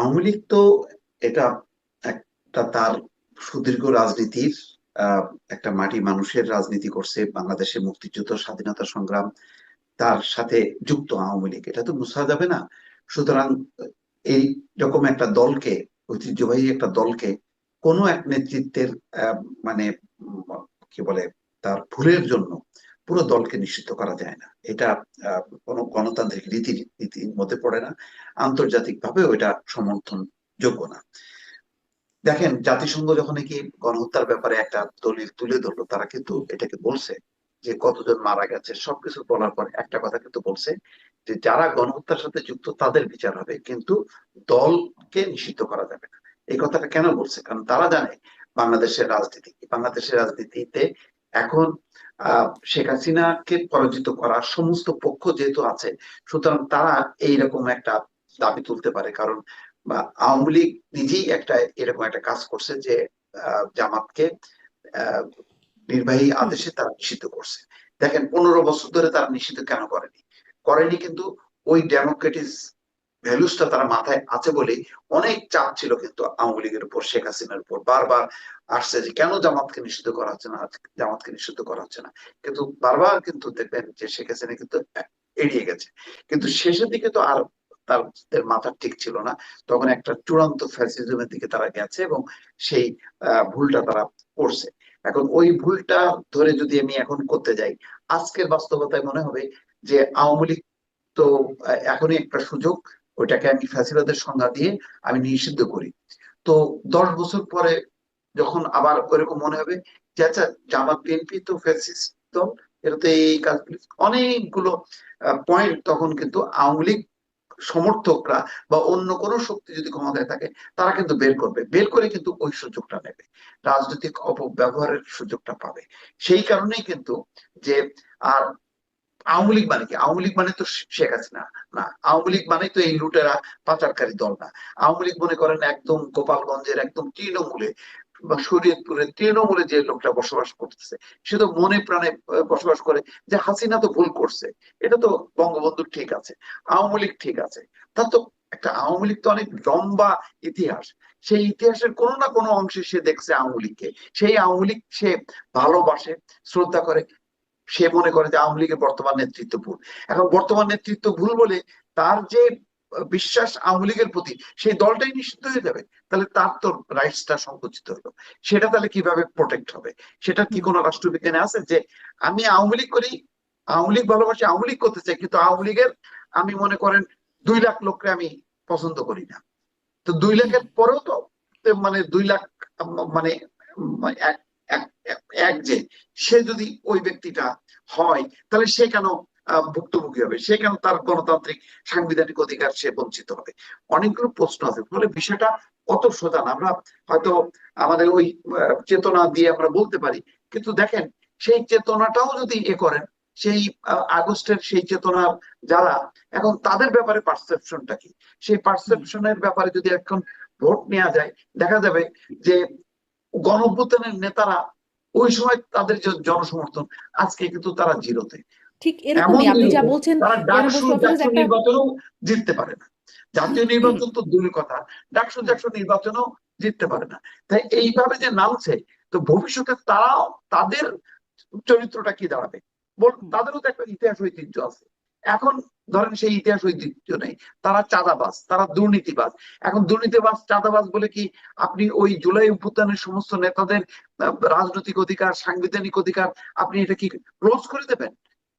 আওয়ামী লীগ তো এটা একটা তার সুদীর্ঘ রাজনীতির আহ, একটা মাটি মানুষের রাজনীতি করছে, বাংলাদেশের মুক্তিযুদ্ধ স্বাধীনতা সংগ্রাম তার সাথে যুক্ত আওয়ামী লীগ, এটা তো বোঝা যাবে না। সুতরাং এই রকম একটা দলকে, ঐতিহ্যবাহী একটা দলকে কোনো এক নেতৃত্বের আহ, মানে কি বলে, তার ভুলের জন্য পুরো দলকে নিষিদ্ধ করা যায় না। এটা কোনো গণতান্ত্রিক রীতির মধ্যে পড়ে না, আন্তর্জাতিক ভাবেও এটা সমর্থন যোগ্য না। দেখেন, জাতিসংঘ যখন নাকি গণহত্যার ব্যাপারে একটা দলিল তুলে ধরলো, তারা কিন্তু এটাকে বলছে যে কতজন মারা গেছে, সবকিছু বলার পর একটা কথা কিন্তু বলছে যে যারা গণহত্যার সাথে যুক্ত তাদের বিচার হবে, কিন্তু দলকে নিষিদ্ধ করা যাবে না। এই কথাটা কেন বলছে? কারণ তারা জানে বাংলাদেশের রাজনীতি কি। বাংলাদেশের রাজনীতিতে এখন শেখ হাসিনাকে পরাজিত করার সমস্ত পক্ষ যেহেতু আছে, সুতরাং তারা এইরকম একটা দাবি তুলতে পারে। কারণ বা আওয়ামী লীগ নিজেই একটা এরকম একটা কাজ করছে যে জামাতকে আহ, নির্বাহী হুম। আদেশে তারা নিষিদ্ধ করছে। দেখেন, 15 বছর ধরে তারা নিষিদ্ধ কেন করেনি? করেনি কিন্তু ওই ডেমোক্রেটিক ভ্যালুসটা তারা মাথায় আছে বলেই অনেক চাপ ছিল কিন্তু আওয়ামী লীগের উপর, শেখ হাসিনার উপর বারবার আসছে যে কেন জামাতকে নিষিদ্ধ করা হচ্ছে না, জামাতকে নিষিদ্ধ করা হচ্ছে না। কিন্তু বারবার কিন্তু দেখবেন যে শেখ হাসিনা কিন্তু এড়িয়ে গেছে। কিন্তু শেষের দিকে তো আর তাদের মাথা ঠিক ছিল না, তখন একটা চূড়ান্ত ফ্যাসিজমের দিকে তারা গেছে এবং সেই ভুলটা তারা করছে। এখন ওই ভুলটা ধরে যদি আমি এখন করতে যাই, আজকের বাস্তবতায় মনে হবে যে আওয়ামী লীগ তো এখনই একটা সুযোগ, ওইটাকে আমি ফ্যাসিবাদের সংজ্ঞা দিয়ে আমি নিষিদ্ধ করি। তো 10 বছর পরে যখন আবার ওইরকম মনে হবে যে আচ্ছা, জামাত বিএনপি তো ফ্যাসিস্ট দল, এটা তো এই কাজগুলি অনেকগুলো পয়েন্ট, তখন কিন্তু আওয়ামী লীগ সমর্থকরা বা অন্য কোনো শক্তি যদি ক্ষমতায় থাকে, তারা কিন্তু বের করবে, বের করে কিন্তু ওই সুযোগটা নেবে, রাজনৈতিক অপব্যবহারের সুযোগটা পাবে। সেই কারণেই কিন্তু যে আর আওয়ামী লীগ মানে কি? আওয়ামী লীগ মানে তো শেখ হাসিনা না। আওয়ামী লীগ মানে তো এই লুটেরা পাচারকারী দল না। আওয়ামী লীগ মনে করেন একদম গোপালগঞ্জের একদম তৃণমূলে বা শরীয়তপুরের তৃণমূলে যে লোকটা বসবাস করতেছে, সে তো মনে প্রাণে বসবাস করে যে হাসিনা তো ভুল করছে, এটা তো বঙ্গবন্ধু ঠিক আছে, আওয়ামী লীগ ঠিক আছে। তার তো একটা আওয়ামী লীগ তো অনেক লম্বা ইতিহাস। সেই ইতিহাসের কোনো না কোনো অংশে সে দেখছে আওয়ামী লীগকে, সেই আওয়ামী লীগ সে ভালোবাসে, শ্রদ্ধা করে। সে মনে করে যে আওয়ামী লীগের বর্তমান নেতৃত্ব ভুল। এখন বর্তমান নেতৃত্ব ভুল বলে তার যে বিশ্বাস আওয়ামী লীগের প্রতি, সেই দলটাই নিষিদ্ধ হয়ে যাবে, তাহলে তার তো রাইটসটা সংকুচিত হলো। সেটা তাহলে কিভাবে প্রোটেক্ট হবে? সেটা কি হুম। কোনো রাষ্ট্রবিজ্ঞানে আছে যে আমি আওয়ামী লীগ করি, আওয়ামী লীগ ভালোবাসি, আওয়ামী লীগ করতে চাই, কিন্তু আওয়ামী লীগের আমি মনে করেন 2 লাখ লোককে আমি পছন্দ করি না। তো 2 লাখের পরেও তো মানে 2 লাখ মানে এক এক এক যে সে যদি ওই ব্যক্তিটা হয়, তাহলে সে কেন ভুক্তভোগী হবে? সে কেন তার গণতান্ত্রিক সাংবিধানিক অধিকার সে বঞ্চিত হবে? অনেকগুলো প্রশ্ন আছে। ফলে বিষয়টা অত সোজা না। আমরা হয়তো আমাদের ওই চেতনা দিয়ে আমরা বলতে পারি, কিন্তু দেখেন, সেই চেতনাটাও যদি করেন, সেই আগস্টের সেই চেতনা যারা, এখন তাদের ব্যাপারে পারসেপশনটা কি? সেই হুম। পারসেপশনের ব্যাপারে যদি এখন ভোট নেওয়া যায়, দেখা যাবে যে গণঅভ্যুত্থানের নেতারা ওই সময় তাদের যে জনসমর্থন, আজকে কিন্তু তারা জিরোতে। ঠিক এমন এরকমই আপনি যা জিরোতে বলছেন। তারা ইয়ানা ডাকসু বসু আফরোজ ডাকসু একটা নির্বাচনেও জিততে পারে না। জাতীয় নির্বাচন তো দূরের কথা, ডাকসু হুম। ডাকসু নির্বাচনেও জিততে পারে না। তাই এইভাবে যে নামছে, তো ভবিষ্যতে তারাও তাদের চরিত্রটা কি দাঁড়াবে? হুম। তাদেরও তো একটা ইতিহাস ঐতিহ্য আছে। এখন ধরেন সেই ইতিহাস ঐতিহ্য নেই, তারা চাঁদাবাজ, তারা দুর্নীতিবাজ। এখন দুর্নীতিবাজ চাঁদাবাজ বলে কি আপনি ওই জুলাই অভ্যুত্থানের সমস্ত নেতাদের রাজনৈতিক অধিকার, সাংবিধানিক অধিকার, আপনি এটা কি ক্লোজ করে দেবেন?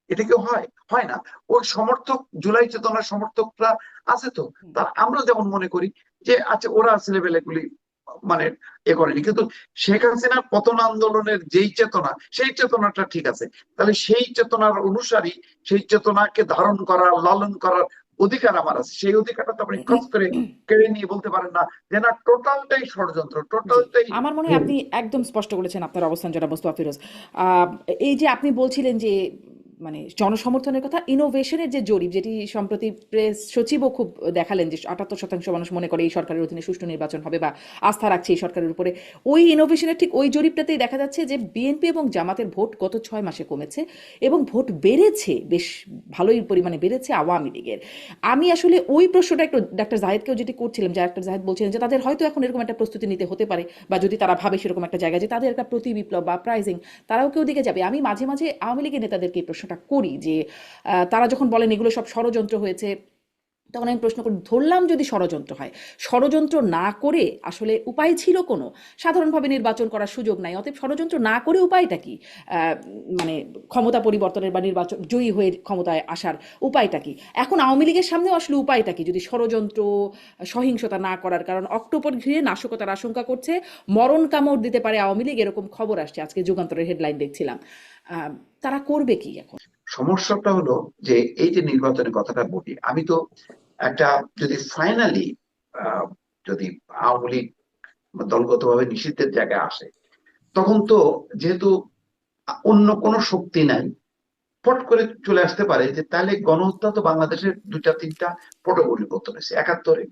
এটা কি হয়? হয় না। ওই সমর্থক, জুলাই চেতনার সমর্থকরা আছে তো, হুম। তার আমরা যেমন মনে করি যে আচ্ছা ওরা ছেলেবেলে এগুলি মানে করেনি, কিন্তু শেখ হাসিনার পতন আন্দোলনের যেই চেতনা, সেই চেতনাটা ঠিক আছে। তাহলে সেই চেতনার অনুসারী, সেই চেতনাকে ধারণ করার, লালন করার অধিকার আমার আছে। সেই অধিকারটা তো আপনি খরচ করে কেড়ে নিয়ে বলতে পারেন না যে না, টোটালটাই ষড়যন্ত্র, জি, টোটালটাই আমার মনে হয় ভুল। আপনি একদম স্পষ্ট করেছেন আপনার অবস্থান, জনাব মোস্তফা ফিরোজ। আহ, এই যে আপনি বলছিলেন যে মানে জনসমর্থনের কথা, ইনোভেশনের যে জরিপ, যেটি সম্প্রতি প্রেস সচিবও খুব দেখালেন যে ৭৮% মানুষ মনে করে এই সরকারের অধীনে সুষ্ঠু নির্বাচন হবে বা আস্থা রাখছে এই সরকারের উপরে, ওই ইনোভেশনের ঠিক ওই জরিপটাতেই দেখা যাচ্ছে যে বিএনপি এবং জামাতের ভোট গত 6 মাসে কমেছে এবং ভোট বেড়েছে, বেশ ভালোই পরিমাণে বেড়েছে আওয়ামী লীগের। আমি আসলে ওই প্রশ্নটা একটু ডাক্তার জাহেদকেও যেটি করছিলাম, যে ডাক্তার জাহেদ বলছিলেন যে তাদের হয়তো এখন এরকম একটা প্রস্তুতি নিতে হতে পারে, বা যদি তারা ভাবে সেরকম একটা জায়গায় যে তাদের একটা প্রতি বিপ্লব বা প্রাইজিং, তারাও কেউ দিকে যাবে। আমি মাঝে মাঝে আওয়ামী লীগের নেতাদেরকে এই প্রশ্নটা করি যে তারা যখন বলেন এগুলো সব ষড়যন্ত্র হয়েছে, তখন আমি প্রশ্ন করি, ধরলাম যদি ষড়যন্ত্র হয়, ষড়যন্ত্র না করে আসলে উপায় ছিল কোনো? সাধারণভাবে নির্বাচন করার সুযোগ নাই, অতএব ষড়যন্ত্র না করে উপায়টা কি? মানে ক্ষমতা পরিবর্তনের বা নির্বাচন জয়ী হয়ে ক্ষমতায় আসার উপায়টা কি? এখন আওয়ামী লীগের সামনেও আসলে উপায়টা কি যদি ষড়যন্ত্র সহিংসতা না করার? কারণ অক্টোবর ঘিরে নাশকতার আশঙ্কা করছে, মরণ কামড় দিতে পারে আওয়ামী লীগ, এরকম খবর আসছে, আজকে যুগান্তরের হেডলাইন দেখছিলাম। তারা করবে কি এখন? সমস্যাটা হলো যে এই যে নির্বাচনের কথাটা বলি, আমি তো একটা যদি ফাইনালি যদি আওয়ামী লীগ দলগতভাবে নিষিদ্ধের জায়গায় আসে, তখন তো যেহেতু অন্য কোনো শক্তি নাই, ফট করে চলে আসতে পারে যে তাহলে গণহত্যা তো বাংলাদেশের দুইটা তিনটা পট পরিবর্তন হয়েছে। ৭১-এ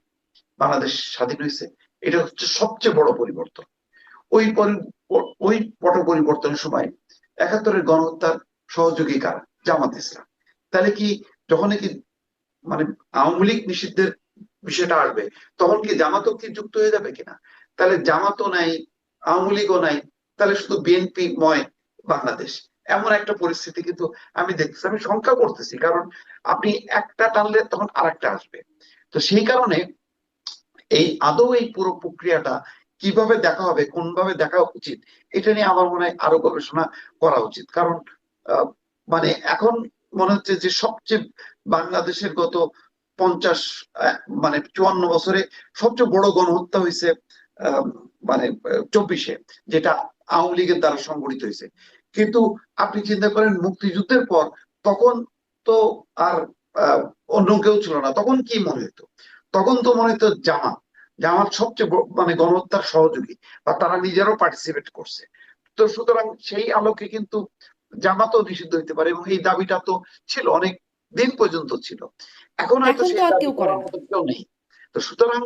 বাংলাদেশ স্বাধীন হয়েছে, এটা হচ্ছে সবচেয়ে বড় পরিবর্তন। ওই ওই পট পরিবর্তনের সময় ৭১-এর গণহত্যার সহযোগী কারা? জামাত ইসলাম। তাহলে কি যখন কি মানে আওয়ামী লীগ নিষিদ্ধের বিষয়টা আসবে, তখন কি জামাতও কি যুক্ত হয়ে যাবে কিনা? তাহলে জামাতও নাই, আওয়ামী লীগও নাই, তাহলে শুধু বিএনপি ময় বাংলাদেশ, এমন একটা পরিস্থিতি কিন্তু আমি দেখতেছি। আমি শঙ্কা করতেছি, কারণ আপনি একটা টানলে তখন আরেকটা আসবে। তো সেই কারণে এই আদৌ এই পুরো প্রক্রিয়াটা কিভাবে দেখা হবে, কোনভাবে দেখা উচিত, এটা নিয়ে আমার মনে হয় আরো গবেষণা করা উচিত। কারণ আহ, মানে এখন মনে হচ্ছে যে সবচেয়ে বাংলাদেশের গত 50 মানে 54 বছরে সবচেয়ে বড় গণহত্যা হয়েছে আহ, মানে 24-এ, যেটা আওয়ামী লীগের দ্বারা সংগঠিত হয়েছে। কিন্তু আপনি চিন্তা করেন মুক্তিযুদ্ধের পর, তখন তো আর আহ, অন্য কেউ ছিল না, তখন কি মনে হতো? তখন তো মনে হতো জামাত, জামাত সবচেয়ে মানে গণহত্যার সহযোগী, বা তারা নিজেরাও পার্টিসিপেট করছে। তো সুতরাং সেই আলোকে কিন্তু জামাতও নিষিদ্ধ হইতে পারে, এবং এই দাবিটা তো ছিল অনেক দিন পর্যন্ত ছিল। এখন হয়তো এখন তো সেই আর দাবি কেউ করে করার না। মতো কেউ নেই। তো সুতরাং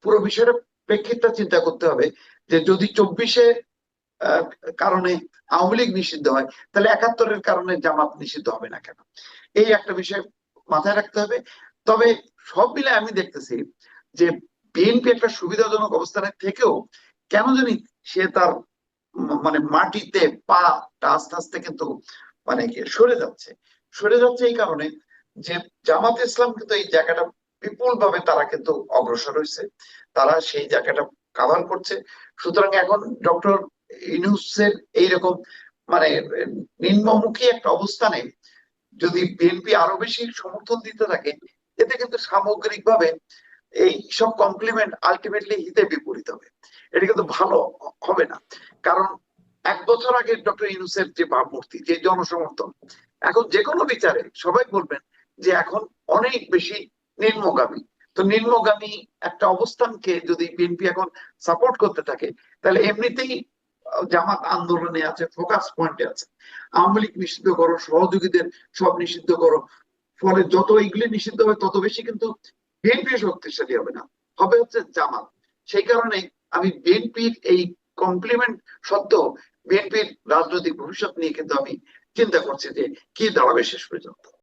পুরো বিষয়টা প্রেক্ষিতটা চিন্তা করতে হবে, যে যদি 24-এ কারণে আওয়ামী লীগ নিষিদ্ধ হয়, তাহলে ৭১-এর কারণে জামাত নিষিদ্ধ হবে না কেন? এই একটা বিষয় মাথায় রাখতে হবে। তবে সব মিলে আমি দেখতেছি যে বিএনপি একটা সুবিধাজনক অবস্থানে থেকেও কেন জানি সে তার মানে মাটিতে পাটা আস্তে আস্তে কিন্তু মানে কি সরে যাচ্ছে। সরে যাচ্ছে এই কারণে যে জামাত ইসলাম কিন্তু এই জায়গাটা বিপুল ভাবে তারা কিন্তু অগ্রসর হয়েছে, তারা সেই জায়গাটা কাভার করছে। সুতরাং এখন ডক্টর ইউনূসের এইরকম মানে নিম্নমুখী একটা অবস্থানে যদি বিএনপি আরো বেশি সমর্থন দিতে থাকে, এতে কিন্তু সামগ্রিকভাবে এই সব কমপ্লিমেন্ট আলটিমেটলি হিতে বিপরীত হবে। এটা কিন্তু ভালো হবে না। কারণ 1 বছর আগে ডক্টর ইউনূসের যে ভাবমূর্তি, যে জনসমর্থন, এখন যে কোনো বিচারে সবাই বলবেন যে এখন অনেক বেশি নিম্নগামী। তো নিম্নগামী একটা অবস্থানকে যদি বিএনপি এখন সাপোর্ট করতে থাকে, তাহলে এমনিতেই জামাত আন্দোলনে আছে, ফোকাস পয়েন্টে আছে। আওয়ামী লীগ নিষিদ্ধ করো, সহযোগীদের সব নিষিদ্ধ করো, ফলে যত এইগুলি নিষিদ্ধ হবে তত বেশি কিন্তু বিএনপি শক্তিশালী হবে না, হবে হচ্ছে জামাত। সেই কারণে আমি বিএনপির এই কমপ্লিমেন্ট সত্ত্বেও বিএনপির রাজনৈতিক ভবিষ্যৎ নিয়ে কিন্তু আমি চিন্তা করছি যে কি দাঁড়াবে শেষ পর্যন্ত।